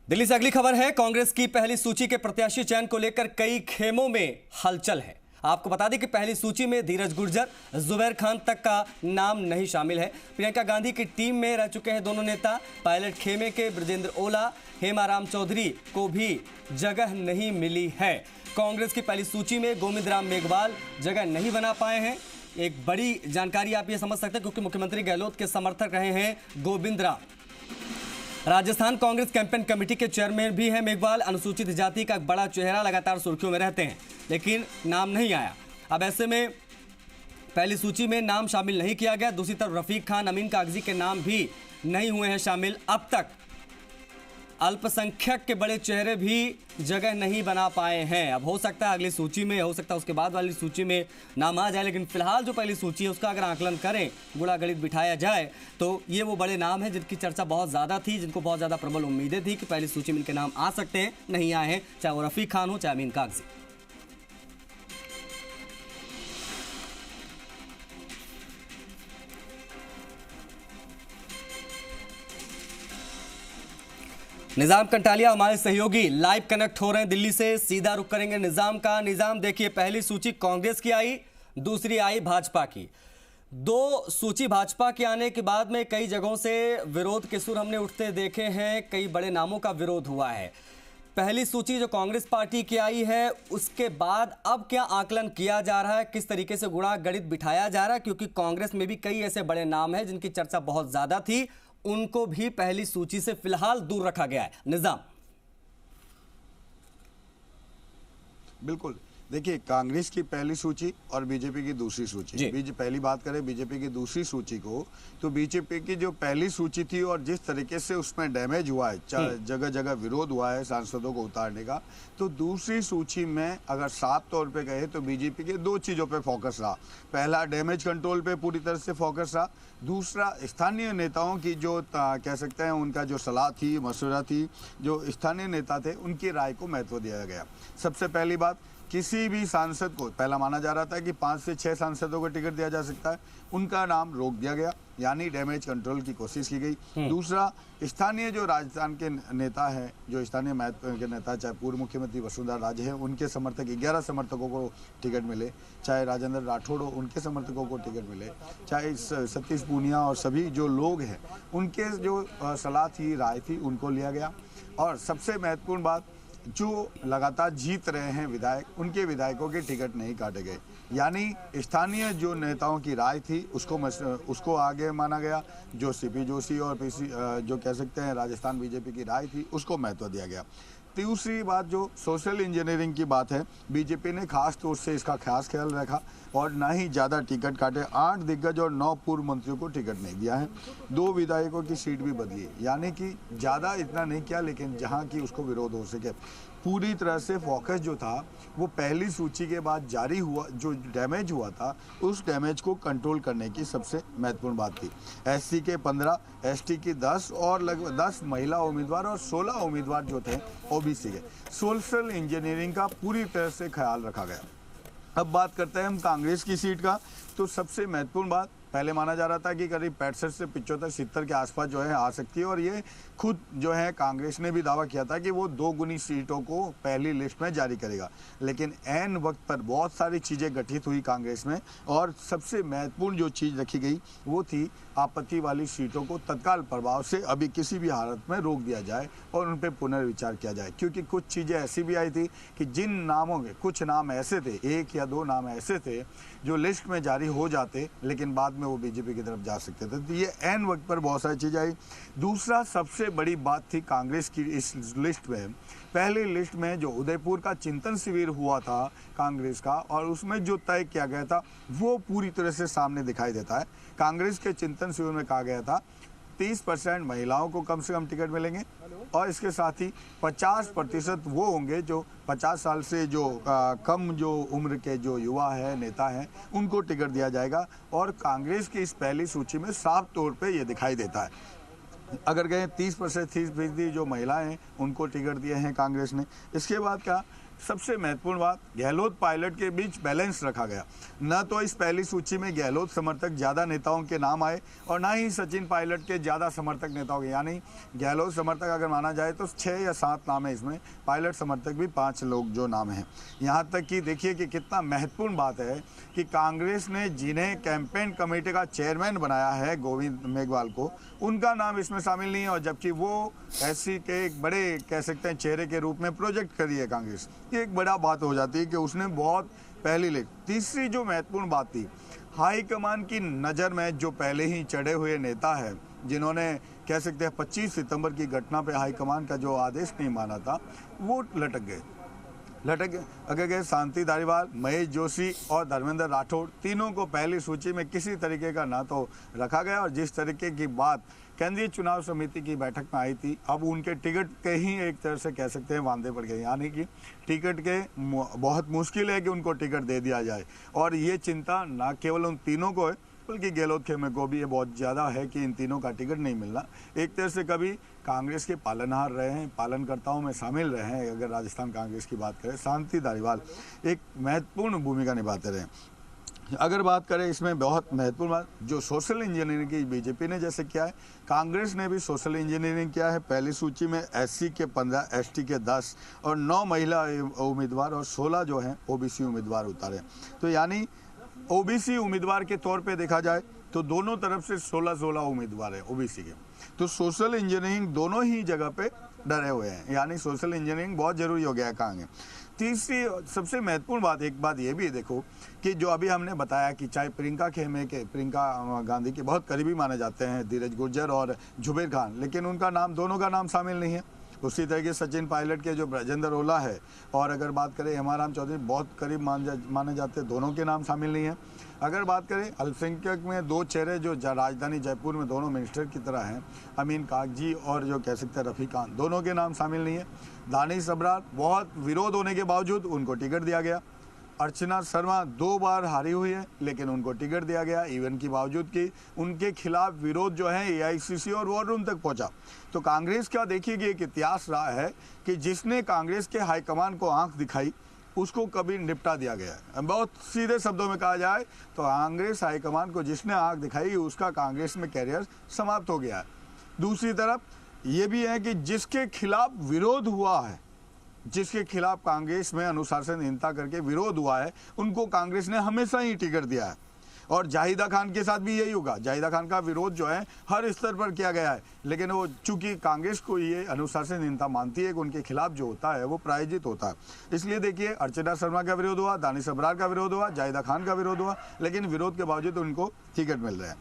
दिल्ली से अगली खबर है। कांग्रेस की पहली सूची के प्रत्याशी चयन को लेकर कई खेमों में हलचल है। आपको बता दें कि पहली सूची में धीरज गुर्जर, जुबैर खान तक का नाम नहीं शामिल है। प्रियंका गांधी की टीम में रह चुके हैं दोनों नेता। पायलट खेमे के ब्रजेंद्र ओला, हेमाराम चौधरी को भी जगह नहीं मिली है। कांग्रेस की पहली सूची में गोविंद राम मेघवाल जगह नहीं बना पाए हैं। एक बड़ी जानकारी आप ये समझ सकते हैं क्योंकि मुख्यमंत्री गहलोत के समर्थक रहे हैं गोविंद राम। राजस्थान कांग्रेस कैंपेन कमेटी के चेयरमैन भी हैं मेघवाल। अनुसूचित जाति का बड़ा चेहरा, लगातार सुर्खियों में रहते हैं, लेकिन नाम नहीं आया। अब ऐसे में पहली सूची में नाम शामिल नहीं किया गया। दूसरी तरफ रफीक खान, अमीन कागजी के नाम भी नहीं हुए हैं शामिल। अब तक अल्पसंख्यक के बड़े चेहरे भी जगह नहीं बना पाए हैं। अब हो सकता है अगली सूची में, हो सकता है उसके बाद वाली सूची में नाम आ जाए, लेकिन फिलहाल जो पहली सूची है उसका अगर आकलन करें, गुणा गणित बिठाया जाए, तो ये वो बड़े नाम हैं जिनकी चर्चा बहुत ज़्यादा थी, जिनको बहुत ज़्यादा प्रबल उम्मीदें थी कि पहली सूची में इनके नाम आ सकते हैं, नहीं आए हैं। चाहे वो रफीक खान हो, चाहे अमीन कागजी। निजाम कंटालिया हमारे सहयोगी लाइव कनेक्ट हो रहे हैं दिल्ली से। सीधा रुख करेंगे निजाम का। निजाम, देखिए, पहली सूची कांग्रेस की आई, दूसरी आई भाजपा की। दो सूची भाजपा के आने के बाद में कई जगहों से विरोध के सुर हमने उठते देखे हैं। कई बड़े नामों का विरोध हुआ है। पहली सूची जो कांग्रेस पार्टी की आई है, उसके बाद अब क्या आकलन किया जा रहा है, किस तरीके से गुणा गणित बिठाया जा रहा है? क्योंकि कांग्रेस में भी कई ऐसे बड़े नाम हैं जिनकी चर्चा बहुत ज्यादा थी, उनको भी पहली सूची से फिलहाल दूर रखा गया है। निजाम। बिल्कुल, देखिए, कांग्रेस की पहली सूची और बीजेपी की दूसरी सूची। पहली बात करें बीजेपी की दूसरी सूची को, तो बीजेपी की जो पहली सूची थी और जिस तरीके से उसमें डैमेज हुआ है, जगह जगह विरोध हुआ है सांसदों को उतारने का, तो दूसरी सूची में अगर साफ तौर पे कहे तो बीजेपी के दो चीजों पे फोकस रहा। पहला, डैमेज कंट्रोल पे पूरी तरह से फोकस रहा। दूसरा, स्थानीय नेताओं की जो कह सकते हैं उनका जो सलाह थी, मशवरा थी, जो स्थानीय नेता थे उनकी राय को महत्व दिया गया। सबसे पहली बात, किसी भी सांसद को, पहला माना जा रहा था कि 5 से 6 सांसदों को टिकट दिया जा सकता है, उनका नाम रोक दिया गया, यानी डैमेज कंट्रोल की कोशिश की गई। दूसरा, स्थानीय जो राजस्थान के नेता हैं, जो स्थानीय महत्व के नेता, चाहे पूर्व मुख्यमंत्री वसुंधरा राजे हैं, उनके समर्थक 11 समर्थकों को टिकट मिले, चाहे राजेंद्र राठौड़ हो, उनके समर्थकों को टिकट मिले, चाहे सतीश पूनिया और सभी जो लोग हैं उनके जो सलाह थी, राय थी, उनको लिया गया। और सबसे महत्वपूर्ण बात, जो लगातार जीत रहे हैं विधायक, उनके विधायकों के टिकट नहीं काटे गए, यानी स्थानीय जो नेताओं की राय थी उसको आगे माना गया। जो सीपी जोशी और पीसी जो कह सकते हैं राजस्थान बीजेपी की राय थी, उसको महत्व दिया गया। दूसरी बात, जो सोशल इंजीनियरिंग की बात है, बीजेपी ने खास तौर से इसका खास ख्याल रखा और ना ही ज़्यादा टिकट काटे। 8 दिग्गज और 9 पूर्व मंत्रियों को टिकट नहीं दिया है। 2 विधायकों की सीट भी बदली, यानी कि ज़्यादा इतना नहीं किया, लेकिन जहां की उसको विरोध हो सके। पूरी तरह से फोकस जो था वो पहली सूची के बाद जारी हुआ, जो डैमेज हुआ था, उस डैमेज को कंट्रोल करने की सबसे महत्वपूर्ण बात थी। एससी के 15, एसटी की 10 और लगभग 10 महिला उम्मीदवार और 16 उम्मीदवार जो थे ओबीसी के। सोशल इंजीनियरिंग का पूरी तरह से ख्याल रखा गया। अब बात करते हैं हम कांग्रेस की सीट का, तो सबसे महत्वपूर्ण बात, पहले माना जा रहा था कि करीब 65 से 75, 70 के आसपास जो है आ सकती है, और ये खुद जो है कांग्रेस ने भी दावा किया था कि वो 2 गुनी सीटों को पहली लिस्ट में जारी करेगा। लेकिन ऐन वक्त पर बहुत सारी चीज़ें गठित हुई कांग्रेस में, और सबसे महत्वपूर्ण जो चीज़ रखी गई वो थी आपत्ति वाली सीटों को तत्काल प्रभाव से अभी किसी भी हालत में रोक दिया जाए और उन पर पुनर्विचार किया जाए। क्योंकि कुछ चीज़ें ऐसी भी आई थी कि जिन नामों के, कुछ नाम ऐसे थे, 1 या 2 नाम ऐसे थे जो लिस्ट में जारी हो जाते लेकिन बाद में वो बीजेपी की तरफ जा सकते थे। तो ये ऐन वक्त पर बहुत सारी चीज़ें आई। दूसरा, सबसे बड़ी बात थी कांग्रेस की इस लिस्ट में, पहली लिस्ट में जो उदयपुर का चिंतन शिविर हुआ था कांग्रेस का, और उसमें जो तय किया गया था वो पूरी तरह से सामने दिखाई देता है। कांग्रेस के चिंतन शिविर में कहा गया था 30% महिलाओं को कम से कम टिकट मिलेंगे, और इसके साथ ही 50% वो होंगे जो 50 साल से जो कम जो उम्र के जो युवा है, नेता हैं, उनको टिकट दिया जाएगा। और कांग्रेस की इस पहली सूची में साफ तौर पे ये दिखाई देता है। अगर कहें 30% जो महिलाएं हैं उनको टिकट दिए हैं कांग्रेस ने। इसके बाद क्या, सबसे महत्वपूर्ण बात, गहलोत पायलट के बीच बैलेंस रखा गया। न तो इस पहली सूची में गहलोत समर्थक ज़्यादा नेताओं के नाम आए और ना ही सचिन पायलट के ज़्यादा समर्थक नेताओं के, यानी गहलोत समर्थक अगर माना जाए तो 6 या 7 नाम है इसमें, पायलट समर्थक भी 5 लोग जो नाम हैं। यहाँ तक कि देखिए कि कितना महत्वपूर्ण बात है कि कांग्रेस ने जिन्हें कैंपेन कमेटी का चेयरमैन बनाया है गोविंद मेघवाल को, उनका नाम इसमें शामिल नहीं है, और जबकि वो ऐसी के एक बड़े कह सकते हैं चेहरे के रूप में प्रोजेक्ट करी है कांग्रेस। ये एक बड़ा बात हो जाती है कि उसने बहुत पहली ले। तीसरी जो महत्वपूर्ण बात थी, हाईकमान की नज़र में जो पहले ही चढ़े हुए नेता है, जिन्होंने कह सकते हैं 25 सितंबर की घटना पे हाईकमान का जो आदेश नहीं माना था, वो लटक गए। अगर गए शांति धारीवाल, महेश जोशी और धर्मेंद्र राठौड़, तीनों को पहली सूची में किसी तरीके का ना तो रखा गया, और जिस तरीके की बात केंद्रीय चुनाव समिति की बैठक में आई थी, अब उनके टिकट के ही एक तरह से कह सकते हैं वांदे पड़ गए, यानी कि टिकट के बहुत मुश्किल है कि उनको टिकट दे दिया जाए। और ये चिंता ना केवल उन तीनों को है, बल्कि गहलोत खेमे को भी ये बहुत ज़्यादा है कि इन तीनों का टिकट नहीं मिलना। एक तरह से कभी कांग्रेस के पालनहार रहे हैं, पालनकर्ताओं में शामिल रहे हैं। अगर राजस्थान कांग्रेस की बात करें, शांति धारीवाल एक महत्वपूर्ण भूमिका निभाते रहे। अगर बात करें इसमें बहुत महत्वपूर्ण बात, जो सोशल इंजीनियरिंग की बीजेपी ने जैसे किया है, कांग्रेस ने भी सोशल इंजीनियरिंग किया है। पहली सूची में एससी के 15, एसटी के 10 और 9 महिला उम्मीदवार और 16 जो हैं ओबीसी उम्मीदवार उतारे। तो यानी ओबीसी उम्मीदवार के तौर पे देखा जाए तो दोनों तरफ से 16 उम्मीदवार है ओबीसी के। तो सोशल इंजीनियरिंग दोनों ही जगह पे डरे हुए हैं, यानी सोशल इंजीनियरिंग बहुत जरूरी हो गया है कहाँ। तीसरी सबसे महत्वपूर्ण बात, एक बात ये भी देखो कि जो अभी हमने बताया कि चाहे प्रियंका गांधी के बहुत करीबी माने जाते हैं धीरज गुर्जर और जुबेर खान, लेकिन उनका नाम, दोनों का नाम शामिल नहीं है। उसी तरीके सचिन पायलट के जो ब्रजेंद्र ओला है, और अगर बात करें हेमाराम चौधरी, बहुत करीब माने जाते हैं, दोनों के नाम शामिल नहीं है। अगर बात करें अल्पसंख्यक में 2 चेहरे जो राजधानी जयपुर में दोनों मिनिस्टर की तरह हैं, अमीन कागजी और जो कह सकते हैं रफ़ी खान, दोनों के नाम शामिल नहीं है। दानिश अबरार, बहुत विरोध होने के बावजूद उनको टिकट दिया गया। अर्चना शर्मा 2 बार हारी हुई है, लेकिन उनको टिकट दिया गया, इवन की बावजूद कि उनके खिलाफ विरोध जो है एआईसीसी और वॉर रूम तक पहुंचा। तो कांग्रेस का देखिए कि एक इतिहास रहा है कि जिसने कांग्रेस के हाईकमान को आंख दिखाई, उसको कभी निपटा दिया गया है। बहुत सीधे शब्दों में कहा जाए तो कांग्रेस हाईकमान को जिसने आंख दिखाई, उसका कांग्रेस में कैरियर समाप्त हो गया है। दूसरी तरफ ये भी है कि जिसके खिलाफ विरोध हुआ है, जिसके खिलाफ कांग्रेस में अनुशासनहीनता करके विरोध हुआ है, उनको कांग्रेस ने हमेशा ही टिकट दिया है। और जाहिदा खान के साथ भी यही होगा। जाहिदा खान का विरोध जो है हर स्तर पर किया गया है, लेकिन वो चूंकि कांग्रेस को ये अनुशासनहीनता मानती है कि उनके खिलाफ जो होता है वो प्रायोजित होता है, इसलिए देखिए अर्चना शर्मा का विरोध हुआ, दानिश अबरार का विरोध हुआ, जाहिदा खान का विरोध हुआ, लेकिन विरोध के बावजूद उनको टिकट मिल रहा है।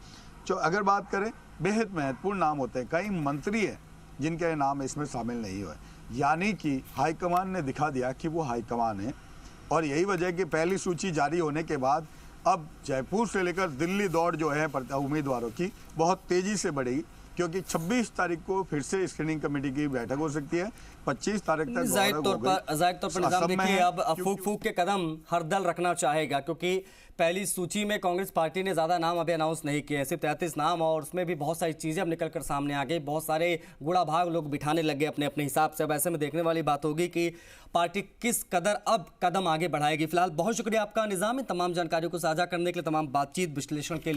तो अगर बात करें, बेहद महत्वपूर्ण नाम होते हैं, कई मंत्री हैं जिनके नाम इसमें शामिल नहीं हुए, यानी कि हाईकमान ने दिखा दिया कि वो हाईकमान है। और यही वजह है कि पहली सूची जारी होने के बाद अब जयपुर से लेकर दिल्ली दौड़ जो है उम्मीदवारों की बहुत तेजी से बढ़ेगी, क्योंकि 26 तारीख को फिर से स्क्रीनिंग कमेटी की बैठक हो सकती है। 25 तारीख तक जाहिर तौर पर निजाम देखिए, अब फूक के कदम हर दल रखना चाहेगा, क्योंकि पहली सूची में कांग्रेस पार्टी ने ज़्यादा नाम अभी अनाउंस नहीं किए, सिर्फ 33 नाम, और उसमें भी बहुत सारी चीज़ें अब निकल कर सामने आ गई, बहुत सारे गुड़ा भाग लोग बिठाने लगे अपने अपने हिसाब से। अब ऐसे में देखने वाली बात होगी कि पार्टी किस कदर अब कदम आगे बढ़ाएगी। फिलहाल बहुत शुक्रिया आपका निजाम, इन तमाम जानकारियों को साझा करने के लिए, तमाम बातचीत विश्लेषण के लिए।